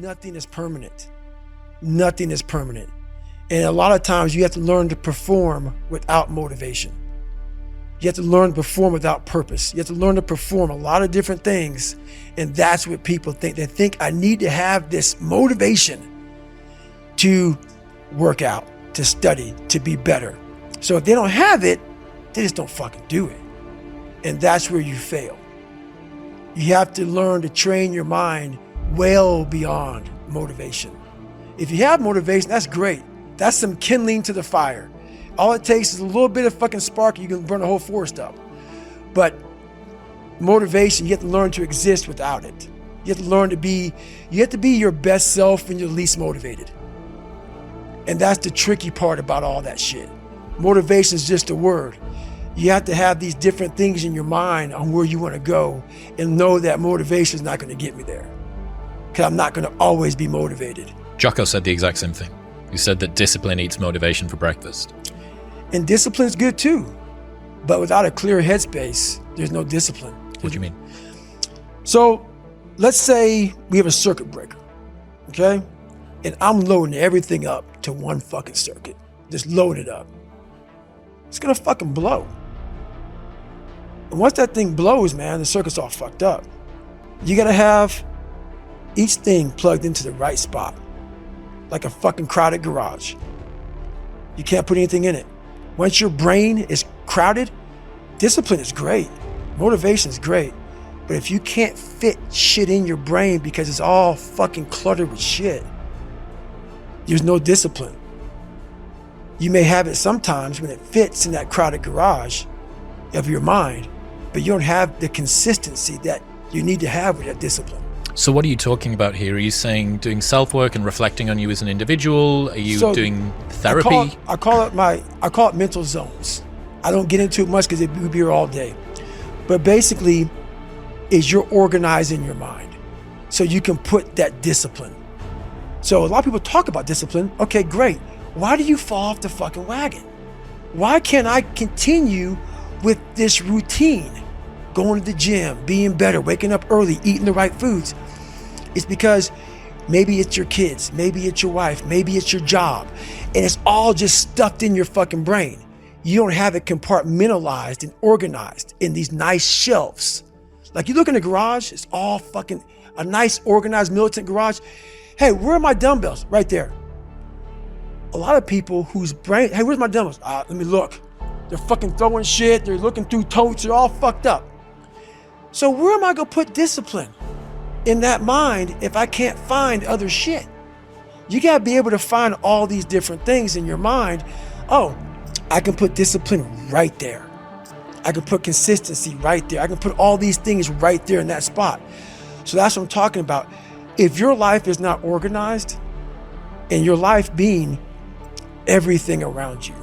nothing is permanent. Nothing is permanent. And a lot of times you have to learn to perform without motivation. You have to learn to perform without purpose. You have to learn to perform a lot of different things. And that's what people think. They think I need to have this motivation to work out, to study, to be better. So if they don't have it, they just don't fucking do it. And that's where you fail. You have to learn to train your mind well beyond motivation. If you have motivation, that's great. That's some kindling to the fire. All it takes is a little bit of fucking spark, you can burn a whole forest up. But motivation, you have to learn to exist without it. You have to learn to be, you have to be your best self when you're least motivated. And that's the tricky part about all that shit. Motivation is just a word. You have to have these different things in your mind on where you want to go and know that motivation is not going to get me there. Because I'm not going to always be motivated. Jocko said the exact same thing. He said that discipline eats motivation for breakfast. And discipline is good too. But without a clear headspace, there's no discipline. What do you mean? So let's say we have a circuit breaker, okay? And I'm loading everything up to one fucking circuit. Just load it up. It's gonna fucking blow. And once that thing blows, man, the circuit's all fucked up. You gotta have each thing plugged into the right spot, like a fucking crowded garage. You can't put anything in it. Once your brain is crowded, discipline is great, motivation is great, but if you can't fit shit in your brain because it's all fucking cluttered with shit, there's no discipline. You may have it sometimes when it fits in that crowded garage of your mind, but you don't have the consistency that you need to have with that discipline. So what are you talking about here? Are you saying doing self-work and reflecting on you as an individual? Are you doing therapy? I call it mental zones. I don't get into it much because it would be here all day. But basically, is you're organizing your mind so you can put that discipline. So a lot of people talk about discipline. Okay, great. Why do you fall off the fucking wagon? Why can't I continue with this routine? Going to the gym, being better, waking up early, eating the right foods. It's because maybe it's your kids, maybe it's your wife, maybe it's your job, and it's all just stuffed in your fucking brain. You don't have it compartmentalized and organized in these nice shelves. Like you look in the garage, it's all fucking a nice organized militant garage. Hey, where are my dumbbells? Right there. A lot of people whose brain, hey, where's my dumbbells? Let me look. They're fucking throwing shit, they're looking through totes, they're all fucked up. So where am I gonna put discipline in that mind if I can't find other shit? You gotta be able to find all these different things in your mind. Oh, I can put discipline right there. I can put consistency right there. I can put all these things right there in that spot. So that's what I'm talking about. If your life is not organized, and your life being everything around you,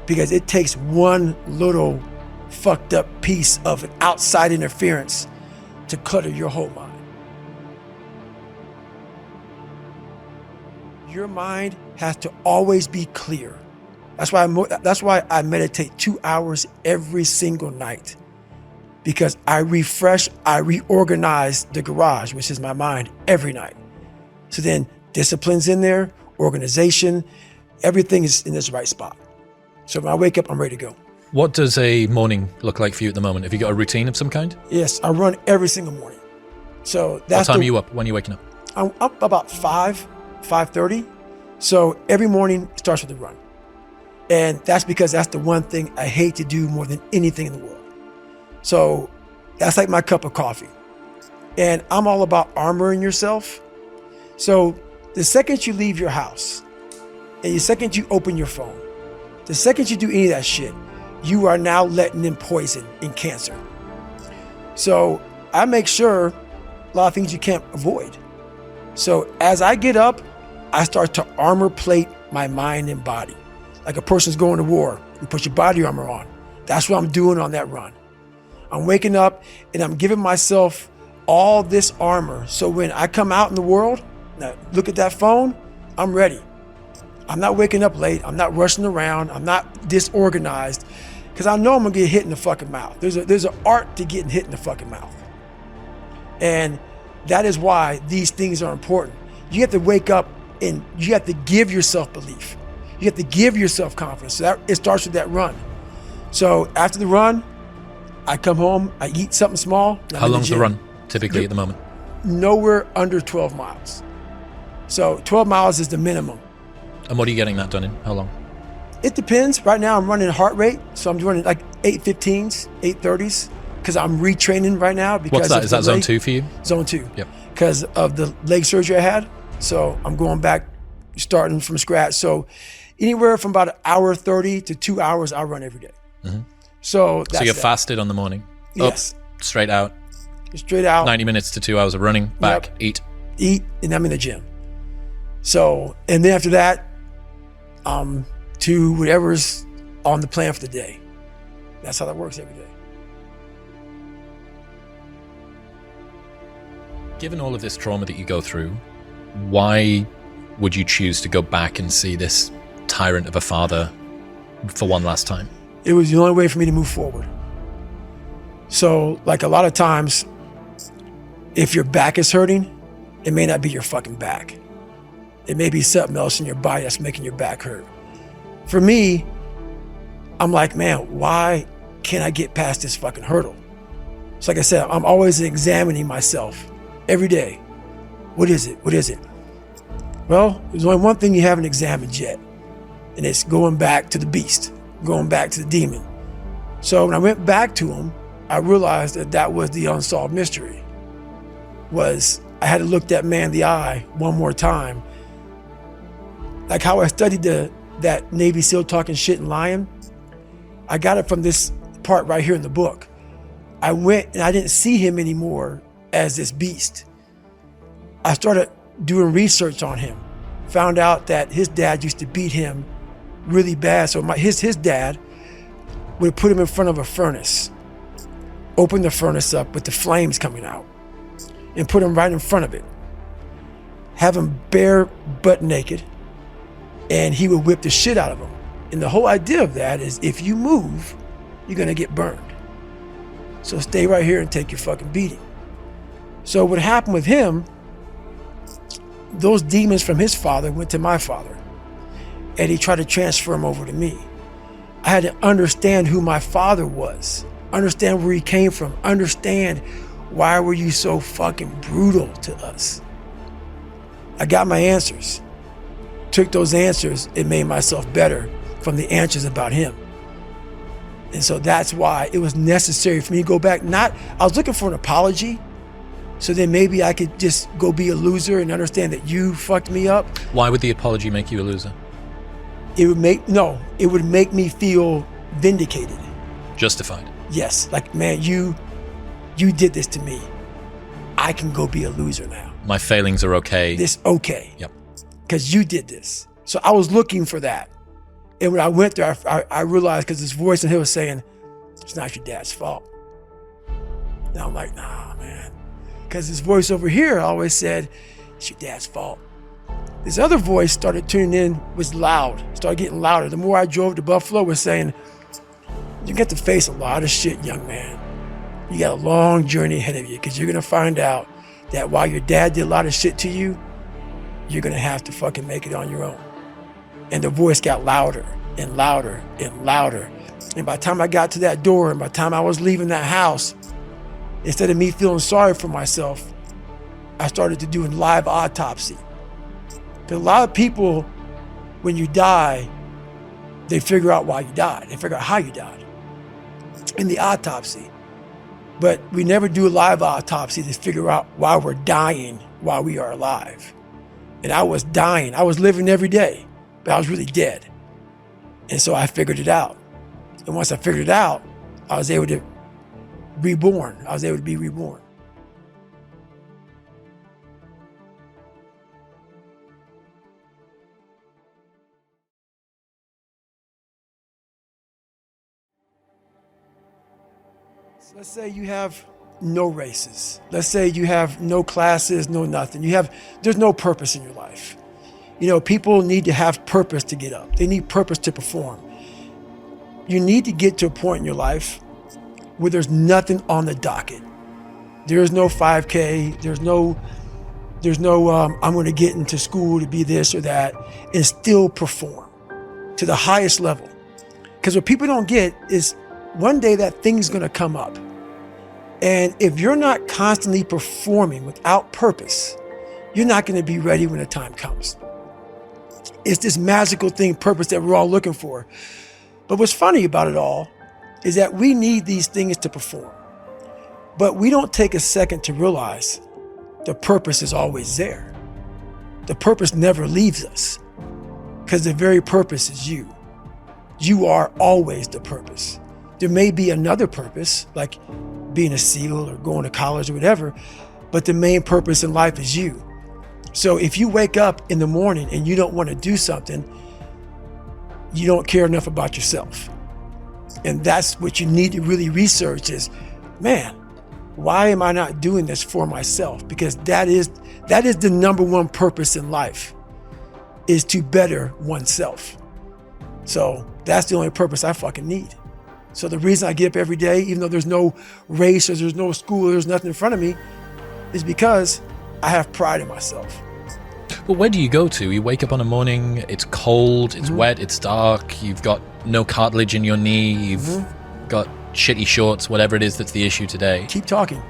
because it takes one little fucked up piece of an outside interference to clutter your whole mind. Your mind has to always be clear. That's why I meditate 2 hours every single night, because I refresh, I reorganize the garage, which is my mind, every night. So then discipline's in there, organization, everything is in this right spot. So when I wake up, I'm ready to go. What does a morning look like for you at the moment? Have you got a routine of some kind? Yes, I run every single morning. So that's what time are you up? When are you waking up? I'm up about 5:30. So every morning starts with a run. And that's because that's the one thing I hate to do more than anything in the world. So that's like my cup of coffee. And I'm all about armoring yourself. So the second you leave your house, and the second you open your phone, the second you do any of that shit, you are now letting in poison and cancer. So I make sure a lot of things you can't avoid. So as I get up, I start to armor plate my mind and body. Like a person's going to war, you put your body armor on. That's what I'm doing on that run. I'm waking up and I'm giving myself all this armor. So when I come out in the world, now look at that phone, I'm ready. I'm not waking up late. I'm not rushing around. I'm not disorganized, because I know I'm gonna get hit in the fucking mouth. There's an art to getting hit in the fucking mouth. And that is why these things are important. You have to wake up and you have to give yourself belief. You have to give yourself confidence. So it starts with that run. So after the run, I come home, I eat something small. How long's the run typically at the moment? Nowhere under 12 miles. So 12 miles is the minimum. And what are you getting that done in? How long? It depends. Right now I'm running heart rate. So I'm doing like 8:15s, 8:30s, because I'm retraining right now. Because what's that? Is that zone 2 for you? Zone 2. Yep. Because of the leg surgery I had. So I'm going back, starting from scratch. So anywhere from about 1:30 to 2 hours, I run every day. Mm-hmm. So you're fasted on the morning? Yes. Up, straight out? Straight out. 90 minutes to 2 hours of running, back, yep. Eat, and I'm in the gym. So, and then after that, to whatever's on the plan for the day. That's how that works every day. Given all of this trauma that you go through, why would you choose to go back and see this tyrant of a father for one last time? It was the only way for me to move forward. So, like a lot of times, if your back is hurting, it may not be your fucking back. It may be something else in your body that's making your back hurt. For me, I'm like, man, why can't I get past this fucking hurdle? So like I said, I'm always examining myself every day. What is it? What is it? Well, there's only one thing you haven't examined yet, and it's going back to the beast, going back to the demon. So when I went back to him, I realized that was the unsolved mystery. I had to look that man in the eye one more time. Like how I studied that Navy SEAL talking shit and lying, I got it from this part right here in the book. I went and I didn't see him anymore as this beast. I started doing research on him, found out that his dad used to beat him really bad. So his dad would put him in front of a furnace, open the furnace up with the flames coming out, and put him right in front of it, have him bare butt naked, and he would whip the shit out of him. And the whole idea of that is if you move, you're gonna get burned. So stay right here and take your fucking beating. So what happened with him, those demons from his father went to my father, and he tried to transfer them over to me. I had to understand who my father was, understand where he came from, understand why were you so fucking brutal to us. I got my answers. Took those answers and made myself better from the answers about him. And so that's why it was necessary for me to go back. I was looking for an apology, so then maybe I could just go be a loser and understand that you fucked me up. Why would the apology make you a loser? It would make me feel vindicated. Justified. Yes, like, man, you did this to me. I can go be a loser now. My failings are okay. This okay. Yep. Because you did this. So I was looking for that. And when I went there, I realized, because this voice in here was saying, it's not your dad's fault. Now I'm like, nah, man. Because this voice over here always said, it's your dad's fault. This other voice started tuning in, was loud, started getting louder. The more I drove to Buffalo, was saying, you get to face a lot of shit, young man. You got a long journey ahead of you, because you're going to find out that while your dad did a lot of shit to you, you're going to have to fucking make it on your own. And the voice got louder and louder and louder. And by the time I got to that door, and by the time I was leaving that house, instead of me feeling sorry for myself, I started to do a live autopsy. Because a lot of people, when you die, they figure out why you died. They figure out how you died in the autopsy. But we never do a live autopsy to figure out why we're dying while we are alive. And I was dying. I was living every day, but I was really dead. And so I figured it out. And once I figured it out, I was able to reborn. I was able to be reborn. So let's say you have no races. Let's say you have no classes, no nothing. There's no purpose in your life. You know, people need to have purpose to get up. They need purpose to perform. You need to get to a point in your life where there's nothing on the docket. There's no 5K, there's no There's no, I'm going to get into school to be this or that and still perform to the highest level. Because what people don't get is one day that thing's going to come up. And if you're not constantly performing without purpose, you're not going to be ready when the time comes. It's this magical thing, purpose, that we're all looking for. But what's funny about it all is that we need these things to perform. But we don't take a second to realize the purpose is always there. The purpose never leaves us because the very purpose is you. You are always the purpose. There may be another purpose, like being a SEAL or going to college or whatever, but the main purpose in life is you. So if you wake up in the morning and you don't want to do something, you don't care enough about yourself. And that's what you need to really research is, man, why am I not doing this for myself? Because that is the number one purpose in life, is to better oneself. So that's the only purpose I fucking need. So the reason I get up every day, even though there's no race or there's no school or there's nothing in front of me, is because I have pride in myself. But where do you go to? You wake up on a morning, it's cold, it's wet, it's dark, you've got no cartilage in your knee, you've got shitty shorts, whatever it is that's the issue today. Keep talking.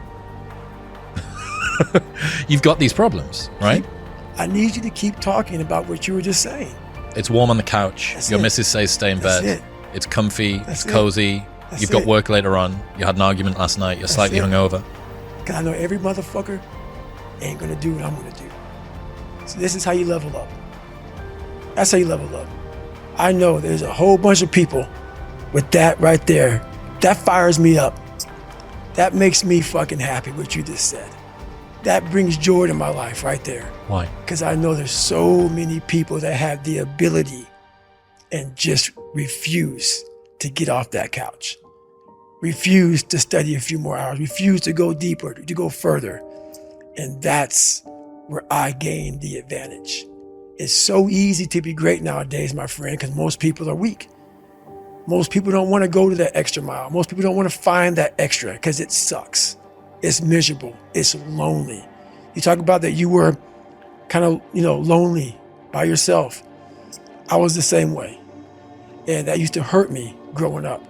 You've got these problems, right? I need you to keep talking about what you were just saying. It's warm on the couch. That's Your it. missus says stay in That's bed. it. It's comfy, That's it's cozy. That's You've got it. work later on. You had an argument last night. You're slightly it. hungover. Because I know every motherfucker ain't gonna do what I'm gonna do. So this is how you level up. That's how you level up. I know there's a whole bunch of people with that right there. That fires me up. That makes me fucking happy, what you just said. That brings joy to my life right there. Why? Because I know there's so many people that have the ability and just refuse to get off that couch. Refuse to study a few more hours. Refuse to go deeper, to go further. And that's where I gain the advantage. It's so easy to be great nowadays, my friend, because most people are weak. Most people don't want to go to that extra mile. Most people don't want to find that extra because it sucks. It's miserable. It's lonely. You talk about that you were kind of, lonely by yourself. I was the same way. And that used to hurt me growing up.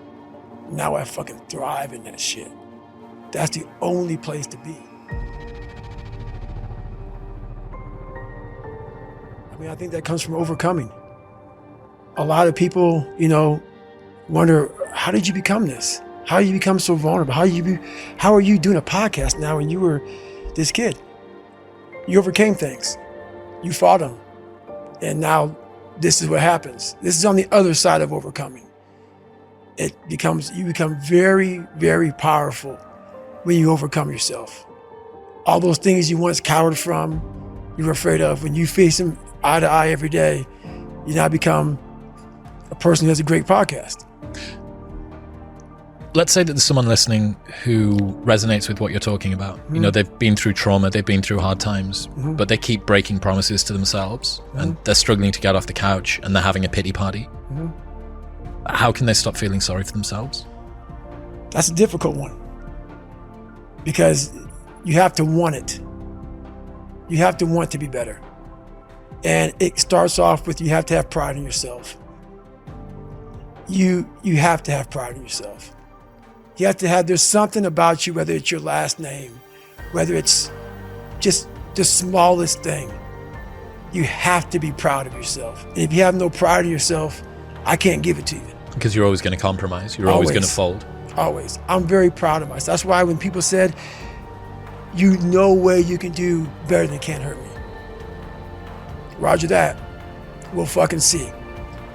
Now I fucking thrive in that shit. That's the only place to be. I think that comes from overcoming. A lot of people, wonder, how did you become this? How did you become so vulnerable? How are you doing a podcast now when you were this kid? You overcame things. You fought them. And now this is what happens. This is on the other side of overcoming. You become very, very powerful when you overcome yourself. All those things you once cowered from, you were afraid of, when you face them eye to eye every day, you now become a person who has a great podcast. Let's say that there's someone listening who resonates with what you're talking about. They've been through trauma, they've been through hard times, but they keep breaking promises to themselves and they're struggling to get off the couch and they're having a pity party. How can they stop feeling sorry for themselves? That's a difficult one because you have to want it. You have to want to be better. And it starts off with, you have to have pride in yourself. You have to have pride in yourself. You have to have, there's something about you, whether it's your last name, whether it's just the smallest thing, you have to be proud of yourself. And if you have no pride in yourself, I can't give it to you. Because you're always going to compromise. You're always going to fold. Always. I'm very proud of myself. That's why when people said, no way you can do better than Can't Hurt Me. Roger that. We'll fucking see.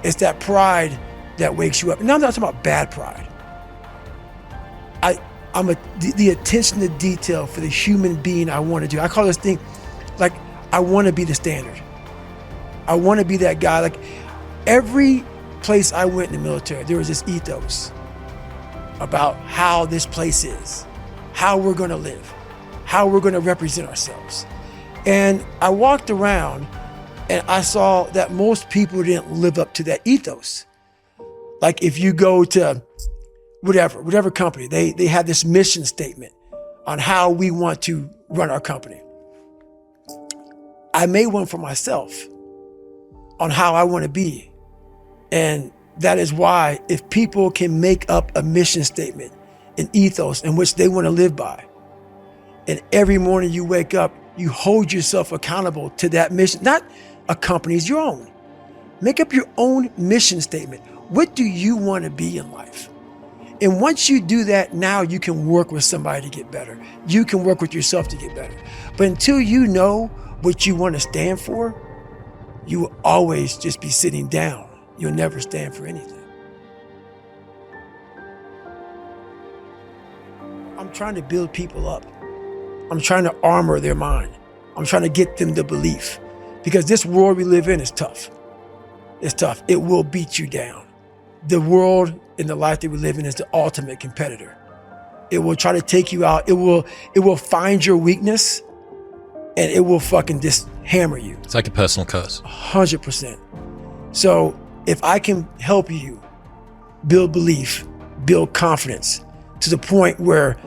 It's that pride that wakes you up. Now I'm not talking about bad pride. The attention to detail for the human being I want to do. I call this thing, like, I want to be the standard. I want to be that guy. Like, every place I went in the military, there was this ethos about how this place is, how we're going to live, how we're going to represent ourselves. And I walked around and I saw that most people didn't live up to that ethos. Like, if you go to whatever company, they had this mission statement on how we want to run our company. I made one for myself on how I want to be. And that is why if people can make up a mission statement, an ethos in which they want to live by, and every morning you wake up, you hold yourself accountable to that mission, not a company's, your own. Make up your own mission statement. What do you want to be in life? And once you do that, now you can work with somebody to get better. You can work with yourself to get better. But until you know what you want to stand for, you will always just be sitting down. You'll never stand for anything. I'm trying to build people up. I'm trying to armor their mind. I'm trying to get them the belief. Because this world we live in is tough. It's tough. It will beat you down. The world and the life that we live in is the ultimate competitor. It will try to take you out. It will find your weakness and it will fucking just hammer you. It's like a personal curse. 100%. So if I can help you build belief, build confidence to the point where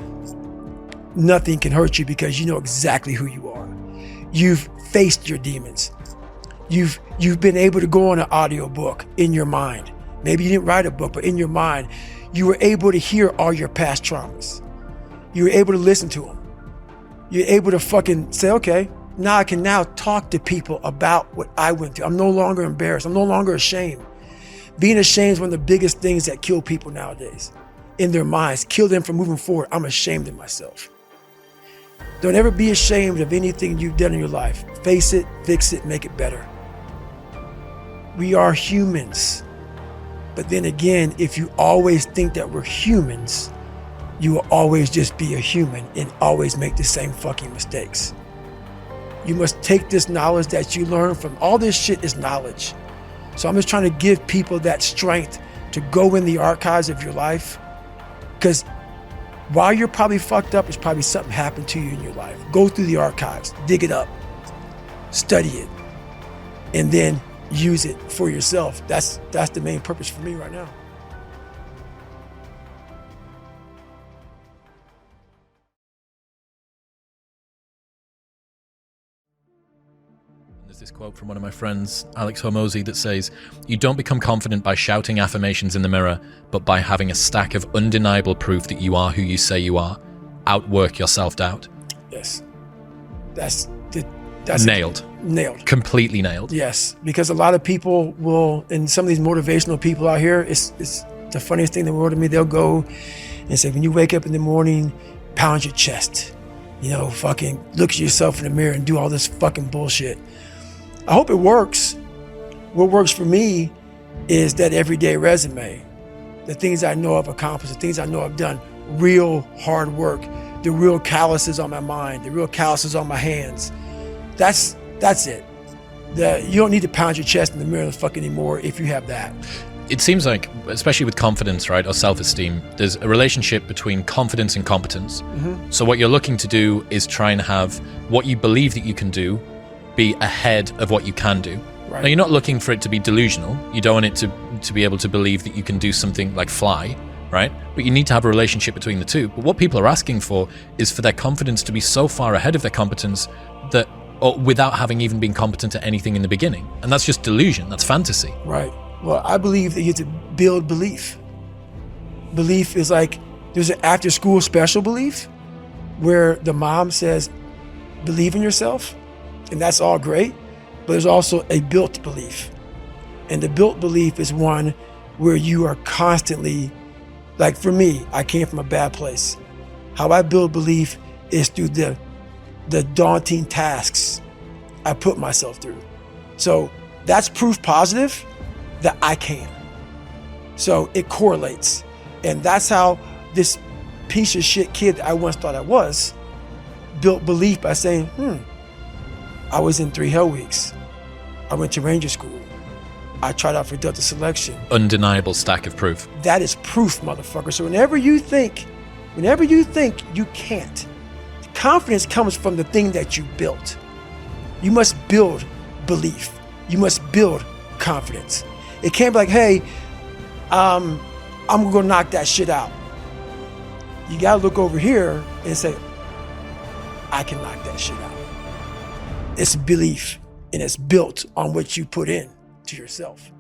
nothing can hurt you because you know exactly who you are. You've faced your demons. You've been able to go on an audio book in your mind. Maybe you didn't write a book, but in your mind, you were able to hear all your past traumas. You were able to listen to them. You're able to fucking say, okay, now I can now talk to people about what I went through. I'm no longer embarrassed. I'm no longer ashamed. Being ashamed is one of the biggest things that kill people nowadays. In their minds, kill them from moving forward. I'm ashamed of myself. Don't ever be ashamed of anything you've done in your life. Face it, fix it, make it better. We are humans. But then again, if you always think that we're humans, you will always just be a human and always make the same fucking mistakes. You must take this knowledge that you learn from all this shit is knowledge. So I'm just trying to give people that strength to go in the archives of your life. Because while you're probably fucked up, it's probably something happened to you in your life. Go through the archives, dig it up, study it, and then use it for yourself. That's the main purpose for me right now. There's this quote from one of my friends, Alex Hormozy, that says, "You don't become confident by shouting affirmations in the mirror, but by having a stack of undeniable proof that you are who you say you are. Outwork your self-doubt." Yes. That's nailed. Nailed. Completely nailed. Yes, because a lot of people will, and some of these motivational people out here, it's the funniest thing in the world to me. They'll go and say, when you wake up in the morning, pound your chest. You know, fucking look at yourself in the mirror and do all this fucking bullshit. I hope it works. What works for me is that everyday resume. The things I know I've accomplished, the things I know I've done, real hard work, the real calluses on my mind, the real calluses on my hands. That's it. You don't need to pound your chest in the mirror fucking anymore if you have that. It seems like, especially with confidence, right, or self-esteem, there's a relationship between confidence and competence. Mm-hmm. So what you're looking to do is try and have what you believe that you can do be ahead of what you can do. Right. Now, you're not looking for it to be delusional. You don't want it to be able to believe that you can do something like fly, right? But you need to have a relationship between the two. But what people are asking for is for their confidence to be so far ahead of their competence that, or without having even been competent at anything in the beginning. And that's just delusion. That's fantasy. Right. Well, I believe that you have to build belief. Belief is like, there's an after school special belief where the mom says, believe in yourself. And that's all great. But there's also a built belief. And the built belief is one where you are constantly, like for me, I came from a bad place. How I build belief is through the daunting tasks I put myself through. So that's proof positive that I can. So it correlates. And that's how this piece of shit kid that I once thought I was built belief by saying, I was in 3 Hell Weeks. I went to Ranger School. I tried out for Delta Selection. Undeniable stack of proof. That is proof, motherfucker. So whenever you think you can't, confidence comes from the thing that you built. You must build belief. You must build confidence. It can't be like, hey, I'm gonna knock that shit out. You gotta look over here and say, I can knock that shit out. It's belief. and it's built on what you put in to yourself.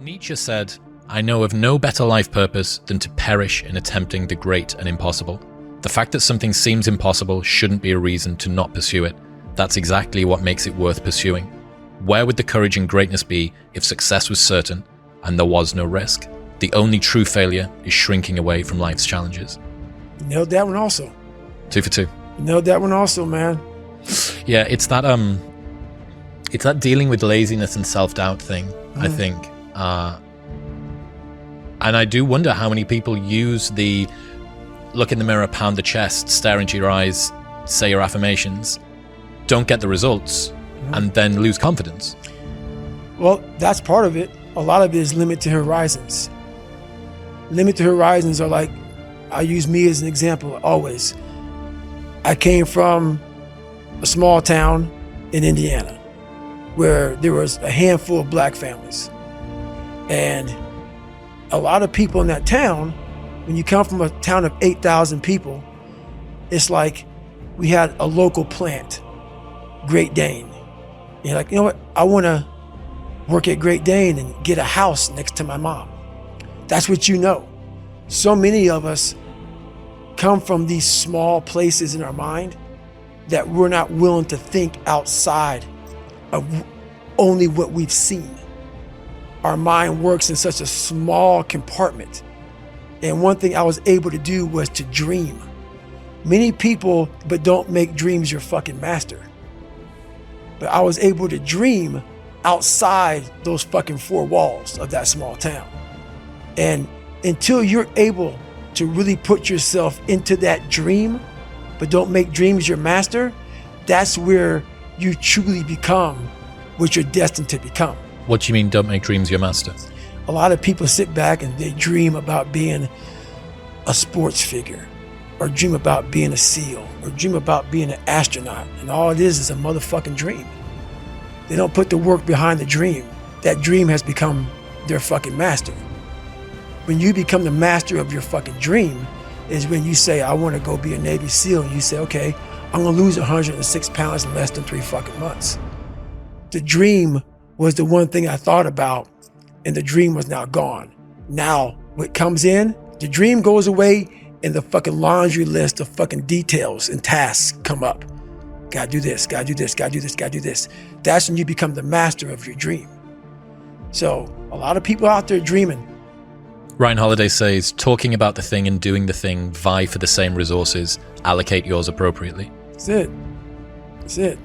Nietzsche said, "I know of no better life purpose than to perish in attempting the great and impossible. The fact that something seems impossible shouldn't be a reason to not pursue it. That's exactly what makes it worth pursuing. Where would the courage and greatness be if success was certain and there was no risk? The only true failure is shrinking away from life's challenges." You nailed that one also. 2 for 2. You nailed that one also, man. Yeah, it's that dealing with laziness and self-doubt thing, I think. And I do wonder how many people use the look in the mirror, pound the chest, stare into your eyes, say your affirmations, don't get the results, and then lose confidence. Well, that's part of it. A lot of it is limited horizons. Limited horizons are like, I use me as an example always. I came from a small town in Indiana where there was a handful of black families. And a lot of people in that town, when you come from a town of 8,000 people, it's like we had a local plant, Great Dane. And you're like, you know what? I want to work at Great Dane and get a house next to my mom. That's what you know. So many of us come from these small places in our mind that we're not willing to think outside of only what we've seen. Our mind works in such a small compartment. And one thing I was able to do was to dream. Many people, but don't make dreams your fucking master. But I was able to dream outside those fucking four walls of that small town. And until you're able to really put yourself into that dream, but don't make dreams your master, that's where you truly become what you're destined to become. What do you mean, don't make dreams your master? A lot of people sit back and they dream about being a sports figure, or dream about being a SEAL, or dream about being an astronaut, and all it is a motherfucking dream. They don't put the work behind the dream. That dream has become their fucking master. When you become the master of your fucking dream is when you say, I want to go be a Navy SEAL, and you say, okay, I'm gonna lose 106 pounds in less than 3 fucking months. The dream was the one thing I thought about, and the dream was now gone. Now, what comes in, the dream goes away, and the fucking laundry list of fucking details and tasks come up. Gotta do this, gotta do this, gotta do this, gotta do this. That's when you become the master of your dream. So, a lot of people out there dreaming. Ryan Holiday says, talking about the thing and doing the thing vie for the same resources, allocate yours appropriately. That's it. That's it.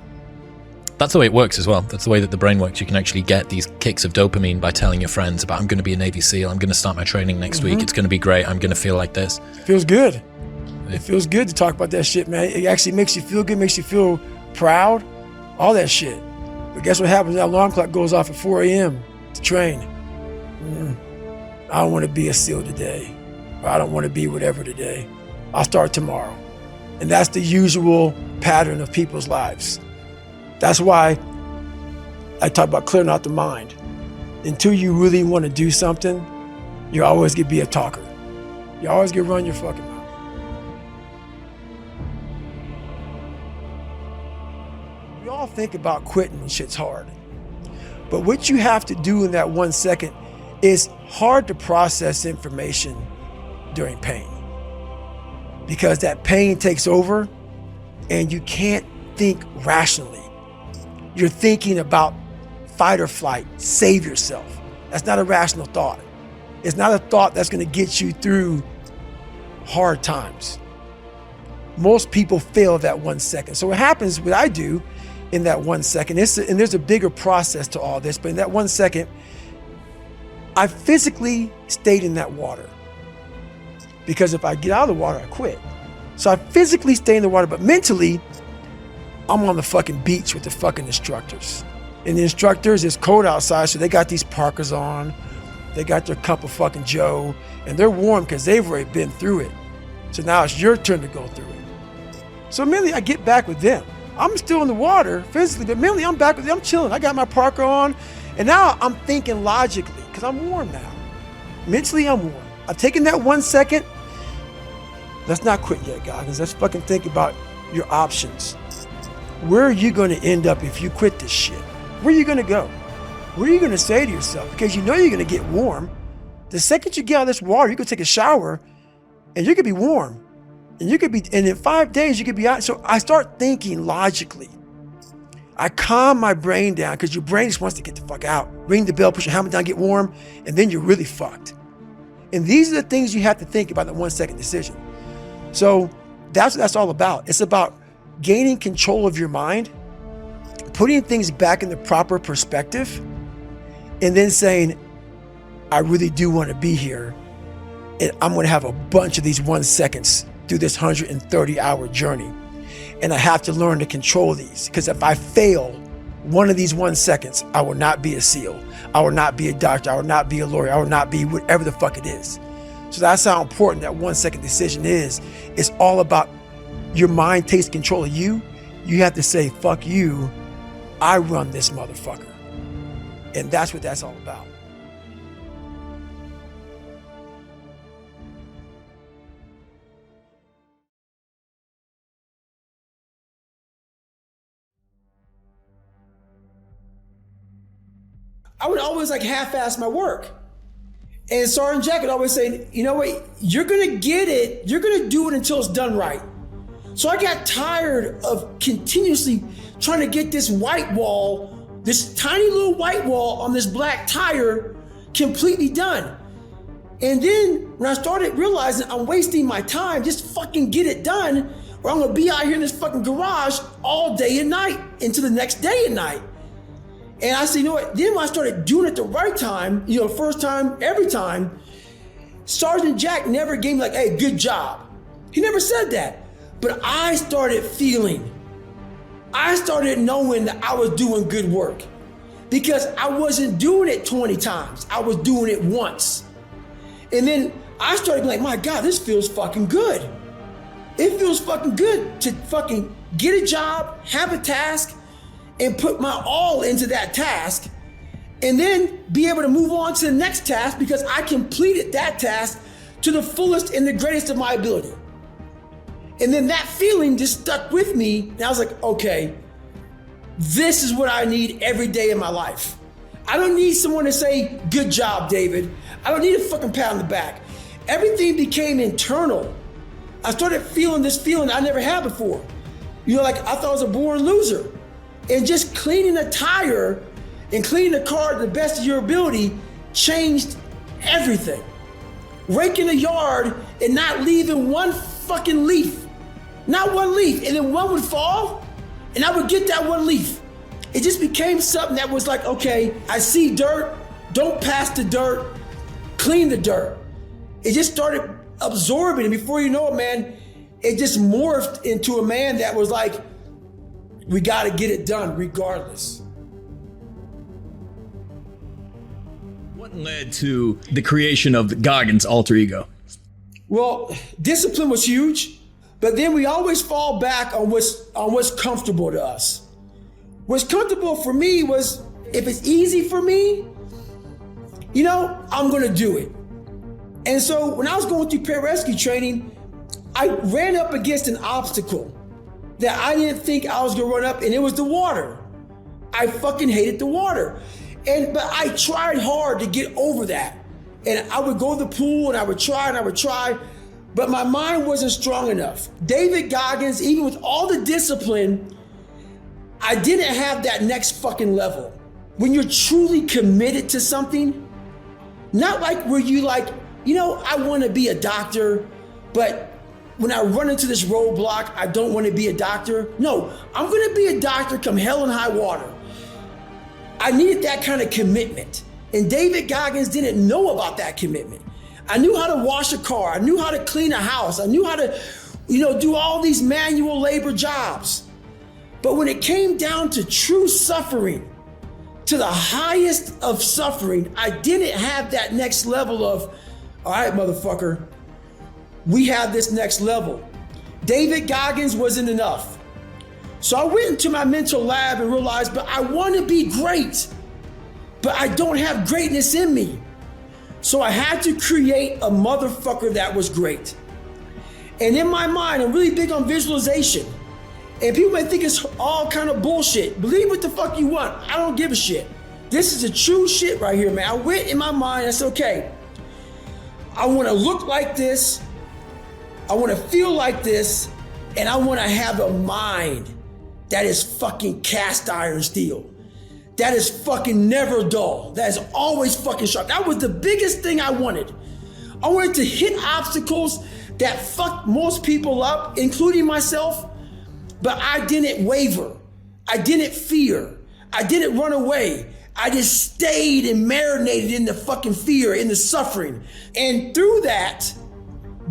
That's the way it works as well. That's the way that the brain works. You can actually get these kicks of dopamine by telling your friends about, I'm going to be a Navy SEAL, I'm going to start my training next week, it's going to be great, I'm going to feel like this. It feels good. It feels good to talk about that shit, man. It actually makes you feel good, makes you feel proud, all that shit. But guess what happens? That alarm clock goes off at 4 a.m. to train. I don't want to be a SEAL today, or I don't want to be whatever today. I'll start tomorrow. And that's the usual pattern of people's lives. That's why I talk about clearing out the mind. Until you really want to do something, you're always going to be a talker. You're always going to run your fucking mouth. We all think about quitting when shit's hard. But what you have to do in that 1 second is hard to process information during pain. Because that pain takes over and you can't think rationally. You're thinking about fight or flight, save yourself. That's not a rational thought. It's not a thought that's going to get you through hard times. Most people fail that 1 second. So what happens, what I do in that 1 second, and there's a bigger process to all this, but in that 1 second, I physically stayed in that water. Because if I get out of the water, I quit. So I physically stay in the water, but mentally, I'm on the fucking beach with the fucking instructors. And the instructors, it's cold outside, so they got these parkas on. They got their cup of fucking Joe, and they're warm because they've already been through it. So now it's your turn to go through it. So mentally, I get back with them. I'm still in the water physically, but mentally, I'm back with them. I'm chilling. I got my parka on, and now I'm thinking logically because I'm warm now. Mentally, I'm warm. I've taken that 1 second. Let's not quit yet, Goggins. Let's fucking think about your options. Where are you going to end up if you quit this shit? Where are you going to go? What are you going to say to yourself? Because you know you're going to get warm. The second you get out of this water, you could take a shower and you could be warm. And in 5 days you could be out. So I start thinking logically. I calm my brain down because your brain just wants to get the fuck out. Ring the bell, push your helmet down, get warm, and then you're really fucked. And these are the things you have to think about, the 1 second decision. So that's what that's all about. It's about gaining control of your mind, putting things back in the proper perspective, and then saying, I really do want to be here. And I'm going to have a bunch of these 1 seconds through this 130-hour journey. And I have to learn to control these, because if I fail one of these 1 seconds, I will not be a SEAL. I will not be a doctor. I will not be a lawyer. I will not be whatever the fuck it is. So that's how important that 1 second decision is. It's all about your mind takes control of you. You have to say, fuck you. I run this motherfucker. And that's what that's all about. I would always half-ass my work. And Sergeant Jack would always say, you know what, you're gonna get it, you're gonna do it until it's done right. So I got tired of continuously trying to get this white wall, this tiny little white wall on this black tire completely done. And then when I started realizing I'm wasting my time, just fucking get it done, or I'm gonna be out here in this fucking garage all day and night into the next day and night. And I said, you know what? Then when I started doing it the right time, first time, every time, Sergeant Jack never gave me hey, good job. He never said that. But I started knowing that I was doing good work, because I wasn't doing it 20 times. I was doing it once. And then I started being my God, this feels fucking good. It feels fucking good to fucking get a job, have a task, and put my all into that task, and then be able to move on to the next task because I completed that task to the fullest and the greatest of my ability. And then that feeling just stuck with me, and I was like, okay, this is what I need every day in my life. I don't need someone to say, good job, David. I don't need a fucking pat on the back. Everything became internal. I started feeling this feeling I never had before. I thought I was a born loser. And just cleaning a tire and cleaning the car to the best of your ability changed everything. Raking the yard and not leaving one fucking leaf. Not one leaf. And then one would fall and I would get that one leaf. It just became something that was okay, I see dirt, don't pass the dirt, clean the dirt. It just started absorbing, and before you know it, man, it just morphed into a man that was we got to get it done regardless. What led to the creation of the Goggins alter ego? Well, discipline was huge, but then we always fall back on what's comfortable to us. What's comfortable for me was, if it's easy for me, I'm gonna do it. And so when I was going through pararescue training, I ran up against an obstacle that I didn't think I was gonna run up, and it was the water. I fucking hated the water. But I tried hard to get over that. And I would go to the pool and I would try, but my mind wasn't strong enough. David Goggins, even with all the discipline, I didn't have that next fucking level. When you're truly committed to something, not where you I wanna be a doctor, but when I run into this roadblock, I don't want to be a doctor. No, I'm going to be a doctor come hell and high water. I needed that kind of commitment. And David Goggins didn't know about that commitment. I knew how to wash a car. I knew how to clean a house. I knew how to, do all these manual labor jobs. But when it came down to true suffering, to the highest of suffering, I didn't have that next level of, all right, motherfucker, we have this next level. David Goggins wasn't enough. So I went into my mental lab and realized, but I want to be great, but I don't have greatness in me. So I had to create a motherfucker that was great. And in my mind, I'm really big on visualization. And people may think it's all kind of bullshit. Believe what the fuck you want. I don't give a shit. This is the true shit right here, man. I went in my mind, I said, okay, I want to look like this. I want to feel like this. And I want to have a mind that is fucking cast iron steel. That is fucking never dull. That is always fucking sharp. That was the biggest thing I wanted. I wanted to hit obstacles that fucked most people up, including myself, but I didn't waver. I didn't fear. I didn't run away. I just stayed and marinated in the fucking fear, in the suffering. And through that,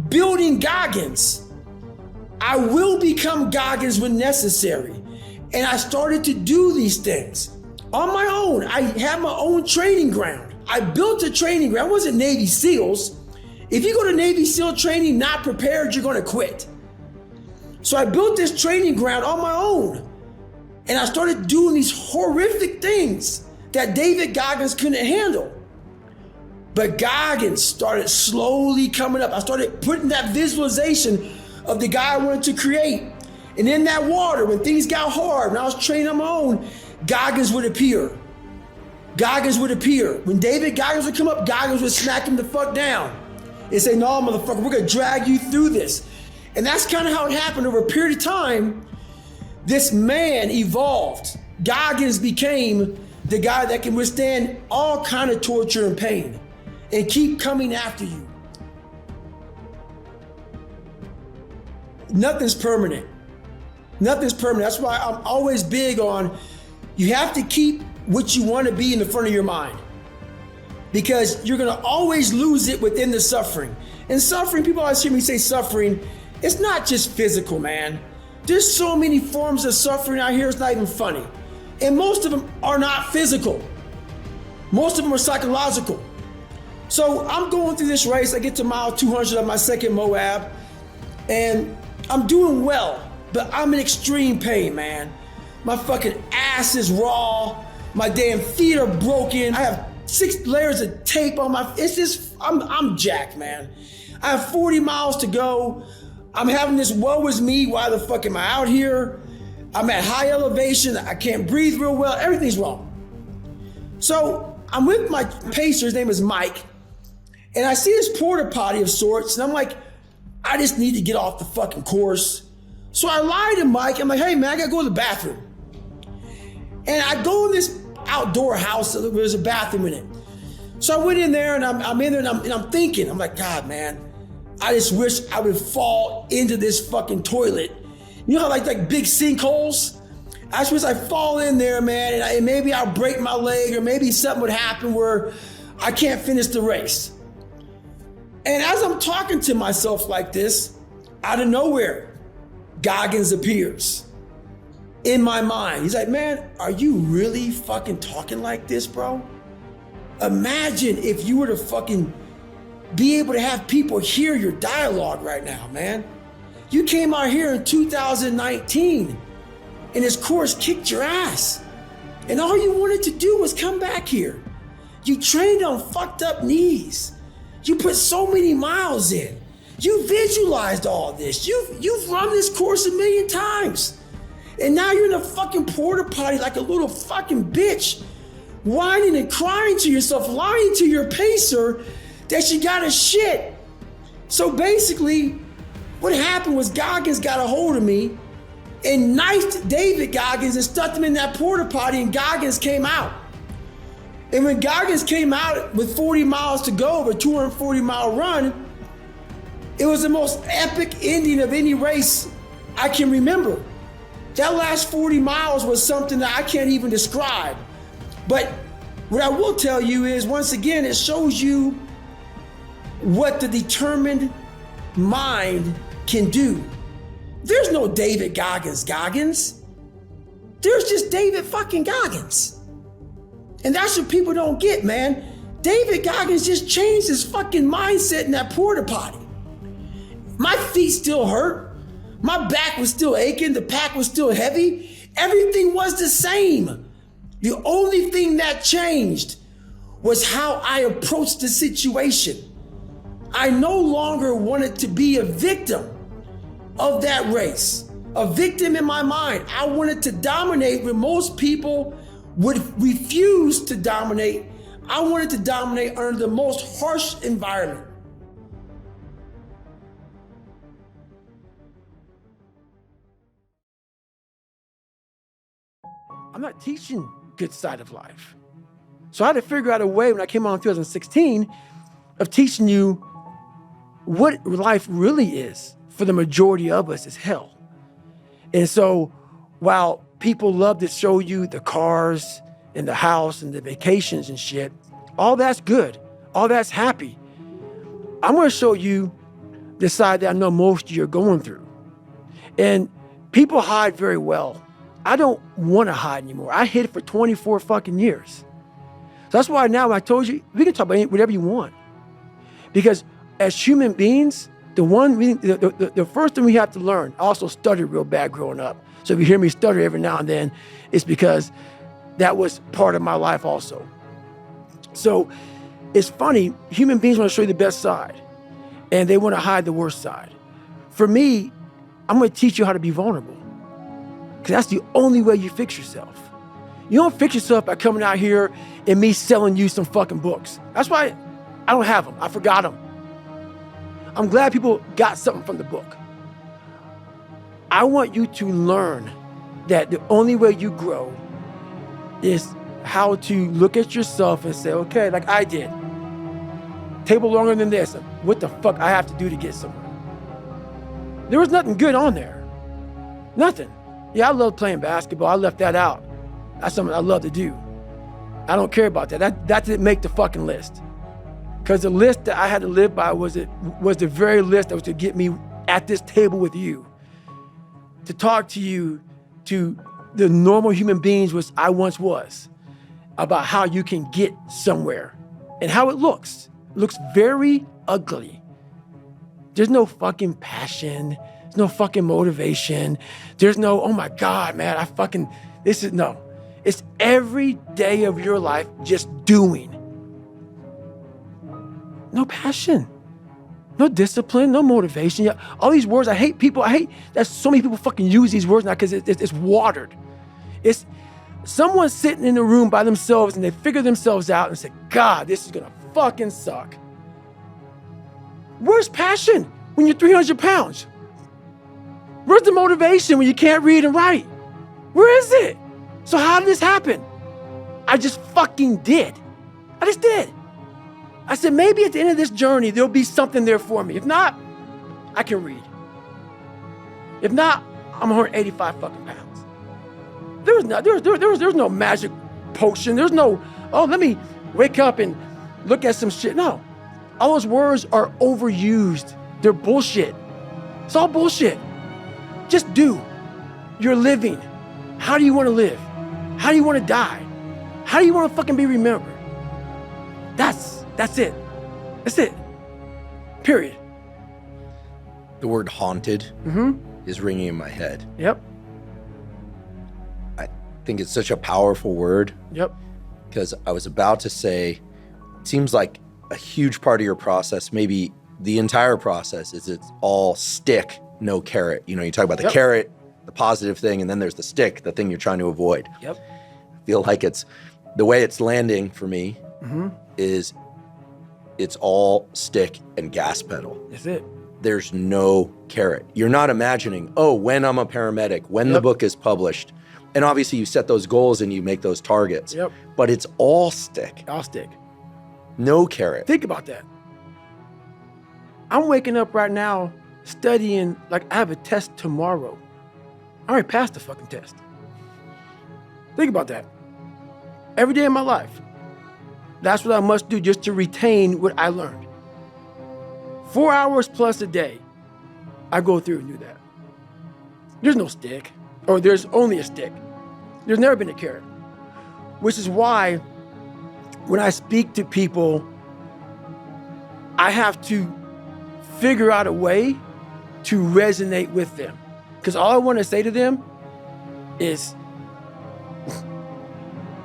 building Goggins, I will become Goggins when necessary. And I started to do these things on my own. I had my own training ground. I built a training ground. It wasn't Navy SEALs. If you go to Navy SEAL training not prepared, you're gonna quit. So I built this training ground on my own. And I started doing these horrific things that David Goggins couldn't handle. But Goggins started slowly coming up. I started putting that visualization of the guy I wanted to create. And in that water, when things got hard, when I was training on my own, Goggins would appear. Goggins would appear. When David Goggins would come up, Goggins would smack him the fuck down and say, no, motherfucker, we're gonna drag you through this. And that's kind of how it happened over a period of time. This man evolved. Goggins became the guy that can withstand all kind of torture and pain and keep coming after you. Nothing's permanent. Nothing's permanent. That's why I'm always big on, you have to keep what you want to be in the front of your mind, because you're going to always lose it within the suffering. And suffering, people always hear me say suffering, it's not just physical, man. There's so many forms of suffering out here, it's not even funny. And most of them are not physical. Most of them are psychological. So I'm going through this race. I get to mile 200 of my second Moab, and I'm doing well, but I'm in extreme pain, man. My fucking ass is raw. My damn feet are broken. I have 6 layers of tape on my, it's just, I'm jacked, man. I have 40 miles to go. I'm having this woe is me, why the fuck am I out here? I'm at high elevation, I can't breathe real well, everything's wrong. So I'm with my pacer, his name is Mike, and I see this porta potty of sorts, and I'm like, I just need to get off the fucking course. So I lie to Mike, I'm like, hey man, I gotta go to the bathroom. And I go in this outdoor house, there's a bathroom in it. So I went in there, and I'm in there, and I'm thinking, I'm like, God man, I just wish I would fall into this fucking toilet. You know how like big sinkholes? I just wish I'd fall in there, man, and maybe I'll break my leg, or maybe something would happen where I can't finish the race. And as I'm talking to myself like this, out of nowhere, Goggins appears in my mind. He's like, man, are you really fucking talking like this, bro? Imagine if you were to fucking be able to have people hear your dialogue right now, man. You came out here in 2019 and this course kicked your ass. And all you wanted to do was come back here. You trained on fucked up knees. You put so many miles in. You visualized all this. You've run this course 1,000,000 times. And now you're in a fucking porta potty like a little fucking bitch, whining and crying to yourself, lying to your pacer that you got a shit. So basically, what happened was Goggins got a hold of me and knifed David Goggins and stuck him in that porta potty, and Goggins came out. And when Goggins came out with 40 miles to go of a 240-mile run, it was the most epic ending of any race I can remember. That last 40 miles was something that I can't even describe. But what I will tell you is, once again, it shows you what the determined mind can do. There's no David Goggins. There's just David fucking Goggins. And that's what people don't get, man. David Goggins just changed his fucking mindset in that porta potty. My feet still hurt. My back was still aching. The pack was still heavy. Everything was the same. The only thing that changed was how I approached the situation. I no longer wanted to be a victim of that race. a victim in my mind. I wanted to dominate when most people would refuse to dominate. I wanted to dominate under the most harsh environment. I'm not teaching good side of life. So I had to figure out a way when I came on in 2016 of teaching you what life really is for the majority of us is hell. And so while people love to show you the cars and the house and the vacations and shit, all that's good. All that's happy. I'm going to show you the side that I know most of you are going through. And people hide very well. I don't want to hide anymore. I hid for 24 fucking years. So that's why now when I told you, we can talk about whatever you want. Because as human beings, the first thing we have to learn, I also stuttered real bad growing up. So if you hear me stutter every now and then, it's because that was part of my life also. So it's funny, human beings want to show you the best side and they want to hide the worst side. For me, I'm going to teach you how to be vulnerable because that's the only way you fix yourself. You don't fix yourself by coming out here and me selling you some fucking books. That's why I don't have them. I forgot them. I'm glad people got something from the book. I want you to learn that the only way you grow is how to look at yourself and say, okay, like I did. Table longer than this. What the fuck I have to do to get somewhere? There was nothing good on there. Nothing. Yeah, I love playing basketball. I left that out. That's something I love to do. I don't care about that. That didn't make the fucking list. Because the list that I had to live by was the very list that was to get me at this table with you. To talk to you, to the normal human beings which I once was, about how you can get somewhere and how it looks. It looks very ugly. There's no fucking passion. There's no fucking motivation. There's no, oh my God, man, no. It's every day of your life just doing. No passion, no discipline, no motivation. Yeah, all these words, I hate that so many people fucking use these words now because it's watered. It's someone sitting in a room by themselves and they figure themselves out and say, God, this is gonna fucking suck. Where's passion when you're 300 pounds? Where's the motivation when you can't read and write? Where is it? So how did this happen? I just fucking did. I just did. I said, maybe at the end of this journey, there'll be something there for me. If not, I can read. If not, I'm 185 fucking pounds. There's no magic potion. There's no, let me wake up and look at some shit. No, all those words are overused. They're bullshit. It's all bullshit. Just do. You're living. How do you want to live? How do you want to die? How do you want to fucking be remembered? That's it. That's it. Period. The word haunted is ringing in my head. Yep. I think it's such a powerful word. Yep. Because I was about to say, it seems like a huge part of your process, maybe the entire process, is it's all stick, no carrot. You know, you talk about the carrot, the positive thing, and then there's the stick, the thing you're trying to avoid. Yep. I feel like it's, the way it's landing for me is it's all stick and gas pedal. That's it. There's no carrot. You're not imagining, when I'm a paramedic, when the book is published. And obviously you set those goals and you make those targets. Yep. But it's all stick. All stick. No carrot. Think about that. I'm waking up right now studying like I have a test tomorrow. I already passed the fucking test. Think about that. Every day of my life. That's what I must do just to retain what I learned. 4 hours plus a day, I go through and do that. There's no stick, or there's only a stick. There's never been a carrot. Which is why when I speak to people, I have to figure out a way to resonate with them. Because all I want to say to them is,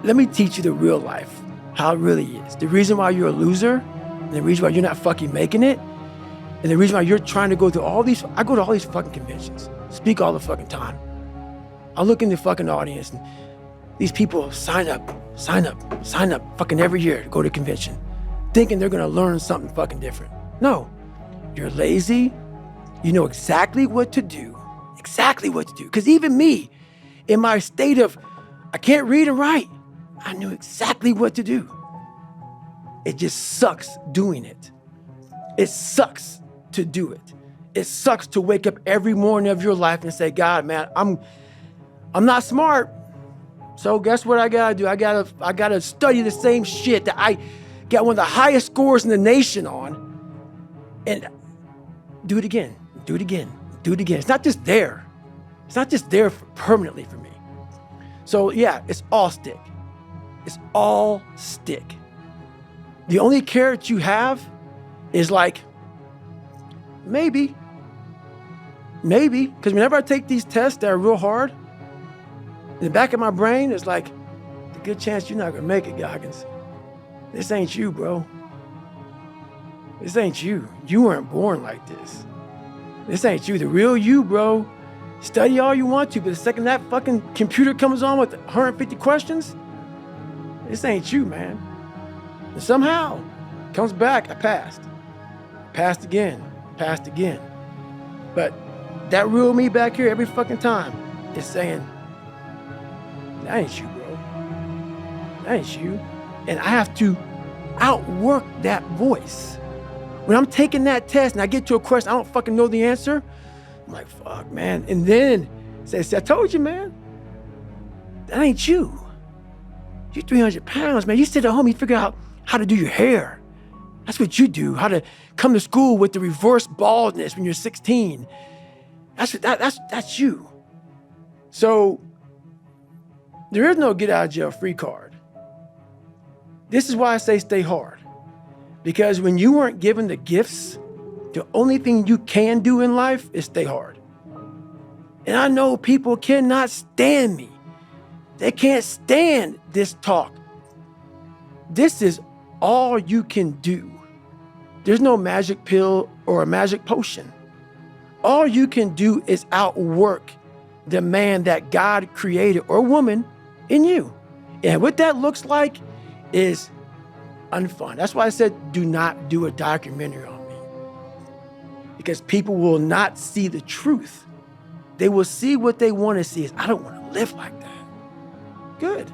let me teach you the real life, how it really is. The reason why you're a loser, and the reason why you're not fucking making it, and the reason why you're trying to go through all these, I go to all these fucking conventions. speak all the fucking time. I look in the fucking audience and these people sign up fucking every year to go to convention, thinking they're gonna learn something fucking different. No, you're lazy. You know exactly what to do. Because even me, in my state of, I can't read and write, I knew exactly what to do. It just sucks doing it. It sucks to do it. It sucks to wake up every morning of your life and say, God, man, I'm not smart. So guess what I gotta do? I gotta study the same shit that I got one of the highest scores in the nation on, and do it again. It's not just there. It's not just there permanently for me. So yeah, it's all stick. It's all stick. The only carrot you have is like, maybe. Because whenever I take these tests that are real hard, in the back of my brain, it's like, a good chance you're not gonna make it, Goggins. This ain't you, bro. This ain't you. You weren't born like this. This ain't you, the real you, bro. Study all you want to, but the second that fucking computer comes on with 150 questions, this ain't you, man. And somehow, comes back, I passed. Passed again. But that real me back here every fucking time is saying, that ain't you, bro. That ain't you. And I have to outwork that voice. When I'm taking that test and I get to a question, I don't fucking know the answer, I'm like, fuck, man. And then say, I told you, man, that ain't you. You're 300 pounds, man. You sit at home, you figure out how to do your hair. That's what you do. How to come to school with the reverse baldness when you're 16. That's you. So there is no get out of jail free card. This is why I say stay hard. Because when you weren't given the gifts, the only thing you can do in life is stay hard. And I know people cannot stand me. They can't stand this talk. This is all you can do. There's no magic pill or a magic potion. All you can do is outwork the man that God created or woman in you. And what that looks like is unfun. That's why I said, do not do a documentary on me. Because people will not see the truth. They will see what they want to see. I don't want to live like that. Good.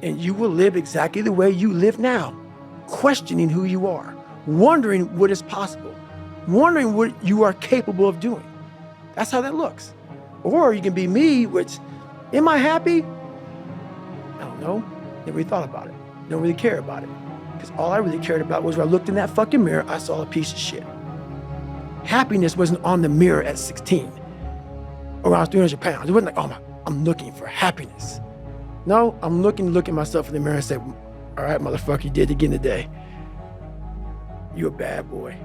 And you will live exactly the way you live now, questioning who you are, wondering what is possible, wondering what you are capable of doing. That's how that looks. Or you can be me, which, am I happy? I don't know. Never really thought about it. Don't really care about it. Because all I really cared about was when I looked in that fucking mirror, I saw a piece of shit. Happiness wasn't on the mirror at 16 or when I was 300 pounds. It wasn't like, oh, I'm looking for happiness. No, I'm looking at myself in the mirror and say, all right, motherfucker, you did it again today. You a bad boy.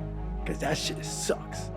Because that shit sucks.